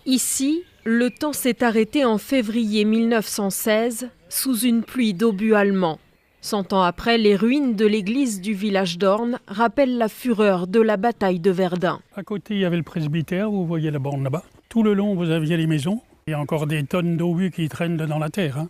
Ici, le temps s'est arrêté en février 1916 sous une pluie d'obus allemands. 100 ans après, les ruines de l'église du village d'Orne rappellent la fureur de la bataille de Verdun. À côté, il y avait le presbytère, vous voyez la borne là-bas. Tout le long, vous aviez les maisons. Il y a encore des tonnes d'obus qui traînent dans la terre.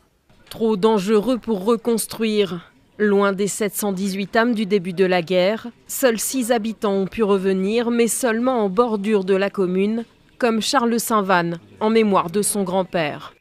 Trop dangereux pour reconstruire. Loin des 718 âmes du début de la guerre, seuls 6 habitants ont pu revenir, mais seulement en bordure de la commune, comme Charles Saint-Vanne, en mémoire de son grand-père.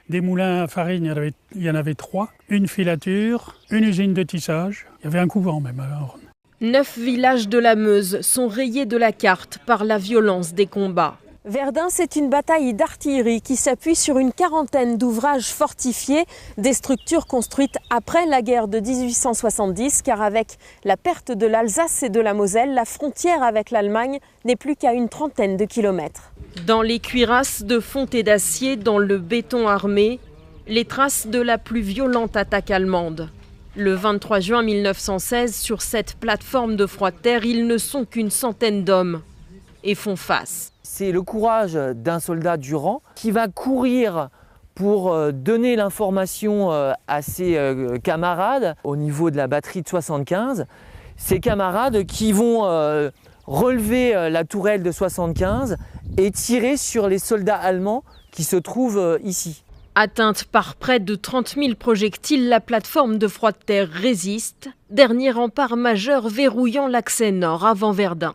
Des moulins à farine, il y en avait 3, une filature, une usine de tissage, il y avait un couvent même à Orne. 9 villages de la Meuse sont rayés de la carte par la violence des combats. Verdun, c'est une bataille d'artillerie qui s'appuie sur une quarantaine d'ouvrages fortifiés, des structures construites après la guerre de 1870, car avec la perte de l'Alsace et de la Moselle, la frontière avec l'Allemagne n'est plus qu'à une trentaine de kilomètres. Dans les cuirasses de fonte et d'acier, dans le béton armé, les traces de la plus violente attaque allemande. Le 23 juin 1916, sur cette plateforme de froid de terre, ils ne sont qu'une centaine d'hommes et font face. C'est le courage d'un soldat Durand qui va courir pour donner l'information à ses camarades au niveau de la batterie de 75. Ces camarades qui vont relever la tourelle de 75 et tirer sur les soldats allemands qui se trouvent ici. Atteinte par près de 30 000 projectiles, la plateforme de froid de terre résiste, dernier rempart majeur verrouillant l'accès nord avant Verdun.